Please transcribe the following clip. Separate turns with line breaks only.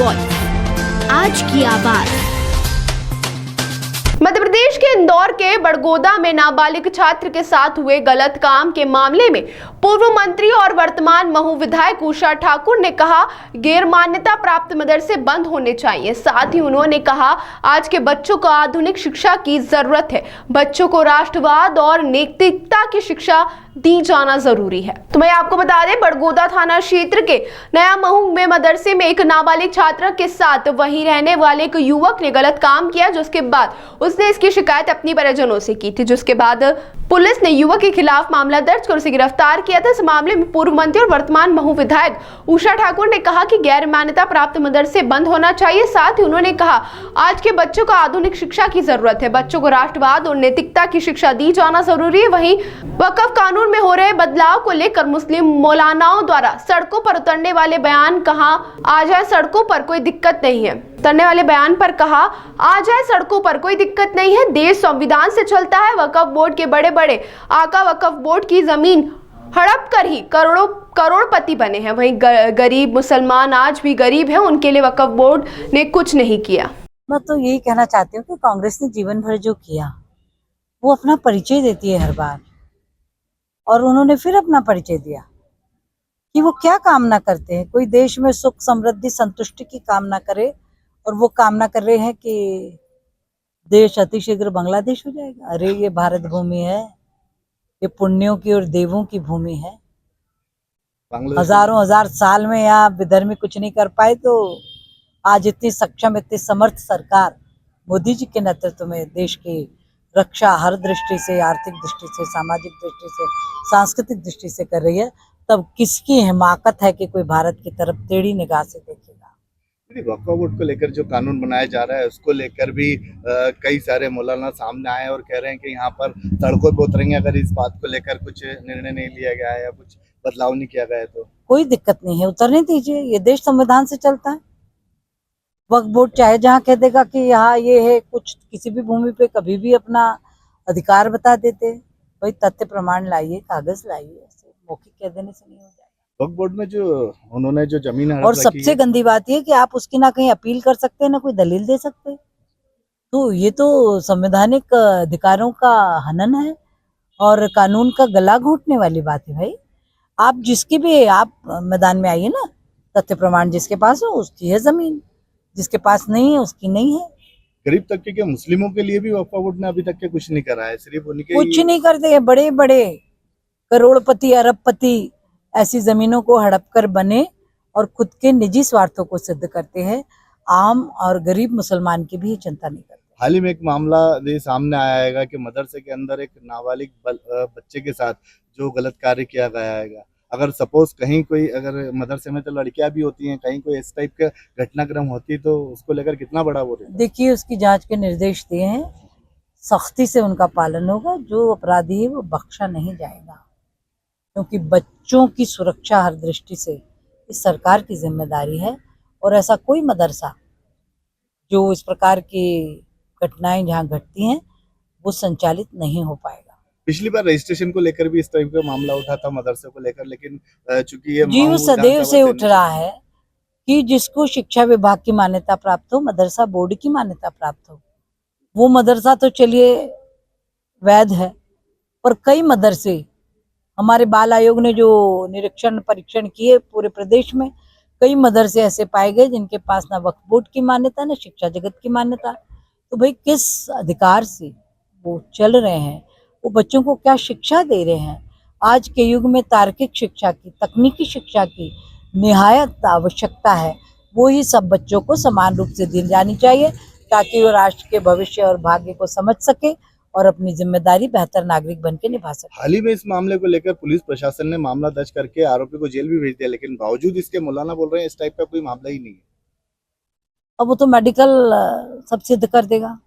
Voice, आज की आवाज।
मध्य प्रदेश के इंदौर के बड़गोदा में नाबालिग छात्र के साथ हुए गलत काम के मामले में पूर्व मंत्री और वर्तमान महू विधायक उषा ठाकुर ने कहा गैर मान्यता प्राप्त मदरसे बंद होने चाहिए। साथ ही उन्होंने कहा आज के बच्चों को आधुनिक शिक्षा की जरूरत है, बच्चों को राष्ट्रवाद और नैतिकता की शिक्षा दी जाना जरूरी है। तो मैं आपको बता दें, बड़गोदा थाना क्षेत्र के नया महू में मदरसे में एक नाबालिग छात्र के साथ वहीं रहने वाले एक युवक ने गलत काम किया, जिसके बाद उसने इसकी शिकायत अपनी परिजनों से की थी, जिसके बाद पुलिस ने युवक के खिलाफ मामला दर्ज कर उसे गिरफ्तार किया था। इस मामले में पूर्व मंत्री और वर्तमान महू विधायक उषा ठाकुर ने कहा कि गैर मान्यता प्राप्त मदरसे बंद होना चाहिए। साथ ही उन्होंने कहा आज के बच्चों को आधुनिक शिक्षा की जरूरत है, बच्चों को राष्ट्रवाद और नैतिकता की शिक्षा दी जाना जरूरी है। वहीं वक्फ कानून में हो रहे बदलाव को लेकर मुस्लिम मौलानाओं द्वारा सड़कों पर उतरने वाले बयान कहा आ जाए सड़कों पर कोई दिक्कत नहीं है, उतरने वाले बयान पर कहा आ जाए सड़कों पर कोई दिक्कत नहीं है, देश संविधान से चलता है। वक्फ बोर्ड के बड़े बड़े आका वक्फ बोर्ड की जमीन हड़प कर ही करोड़पति बने हैं। वहीं गरीब मुसलमान आज भी गरीब हैं, उनके लिए वक्फ बोर्ड ने कुछ नहीं किया।
मैं तो यही कहना चाहती हूँ कि कांग्रेस ने जीवन भर जो किया वो अपना परिचय देती है हर बार, और उन्होंने फिर अपना परिचय दिया कि वो क्या कामना करते हैं। कोई देश में सुख समृद्धि संतुष्टि की कामना करे और वो कामना कर रहे हैं कि देश अतिशीघ्र बांग्लादेश हो जाएगा। अरे ये भारत भूमि है, ये पुण्यों की और देवों की भूमि है। हजारों हजार साल में यहाँ विधर्मी कुछ नहीं कर पाए, तो आज इतनी सक्षम इतनी समर्थ सरकार मोदी जी के नेतृत्व में देश की रक्षा हर दृष्टि से, आर्थिक दृष्टि से, सामाजिक दृष्टि से, सांस्कृतिक दृष्टि से कर रही है। तब किसकी हिमाकत है कि कोई भारत की तरफ टेढ़ी निगाह से देखेगा।
वक्फ बोर्ड को लेकर जो कानून बनाया जा रहा है उसको लेकर भी कई सारे मौलाना सामने आए और कह रहे हैं कि यहाँ पर सड़कों पर उतरेंगे अगर इस बात को लेकर कुछ निर्णय नहीं लिया गया है या कुछ बदलाव नहीं किया गया है। तो कोई
दिक्कत नहीं है, उतरने दीजिए, ये देश संविधान से चलता है। वक्फ बोर्ड चाहे जहाँ कह देगा कि यहाँ ये है, कुछ किसी भी भूमि पे कभी भी अपना अधिकार बता देते। भाई तथ्य प्रमाण लाइए, कागज लाइए, ऐसे मौखिक कह देने से नहीं हो जाएगा।
वक्फ बोर्ड में जो उन्होंने जो जमीन
और सबसे गंदी बात यह कि आप उसकी ना कहीं अपील कर सकते हैं ना कोई दलील दे सकते, तो ये तो संवैधानिक अधिकारों का हनन है और कानून का गला घोंटने वाली बात है। भाई आप जिसकी भी आप मैदान में आइए ना, तथ्य प्रमाण जिसके पास हो उसकी है जमीन, जिसके पास नहीं है उसकी नहीं है।
गरीब तबके के मुस्लिमों के लिए भी वक्फ बोर्ड ने अभी तक के कुछ नहीं करा है, सिर्फ उनके
कुछ नहीं करते। बड़े बड़े करोड़पति अरबपति ऐसी जमीनों को हड़प कर बने और खुद के निजी स्वार्थों को सिद्ध करते हैं। आम और गरीब मुसलमान की भी चिंता नहीं करते।
हाल ही में एक मामला ये सामने आया है कि मदरसे के अंदर एक नाबालिग बच्चे के साथ जो गलत कार्य किया गया है। अगर सपोज कहीं कोई अगर मदरसे में तो लड़कियां भी होती हैं, कहीं कोई इस टाइप का घटनाक्रम होती तो उसको लेकर कितना बड़ा वो रहता?
देखिए उसकी जांच के निर्देश दिए हैं, सख्ती से उनका पालन होगा। जो अपराधी है वो बख्शा नहीं जाएगा, क्योंकि बच्चों की सुरक्षा हर दृष्टि से इस सरकार की जिम्मेदारी है। और ऐसा कोई मदरसा जो इस प्रकार की घटनाएं जहां घटती हैं वो संचालित नहीं हो पाएगा।
पिछली बार रजिस्ट्रेशन को लेकर भी इस टाइप का मामला उठा था मदरसे को लेकर, लेकिन चूंकि ये
जी सदैव से उठ रहा है कि जिसको शिक्षा विभाग की मान्यता प्राप्त हो, मदरसा बोर्ड की मान्यता प्राप्त हो, वो मदरसा तो चलिए वैध है। पर कई मदरसे, हमारे बाल आयोग ने जो निरीक्षण परीक्षण किए पूरे प्रदेश में, कई मदरसे ऐसे पाए गए जिनके पास ना वक्फ बोर्ड की मान्यता ना शिक्षा जगत की मान्यता। तो भाई किस अधिकार से वो चल रहे हैं, वो बच्चों को क्या शिक्षा दे रहे हैं? आज के युग में तार्किक शिक्षा की, तकनीकी शिक्षा की निहायत आवश्यकता है। वो ही सब बच्चों को समान रूप से दी जानी चाहिए ताकि वो राष्ट्र के भविष्य और भाग्य को समझ सके और अपनी जिम्मेदारी बेहतर नागरिक बन के निभा सके।
हाल ही में इस मामले को लेकर पुलिस प्रशासन ने मामला दर्ज करके आरोपी को जेल भी भेज दिया, लेकिन बावजूद इसके मौलाना बोल रहे हैं इस टाइप का कोई मामला ही नहीं है।
अब वो तो मेडिकल सब सिद्ध कर देगा।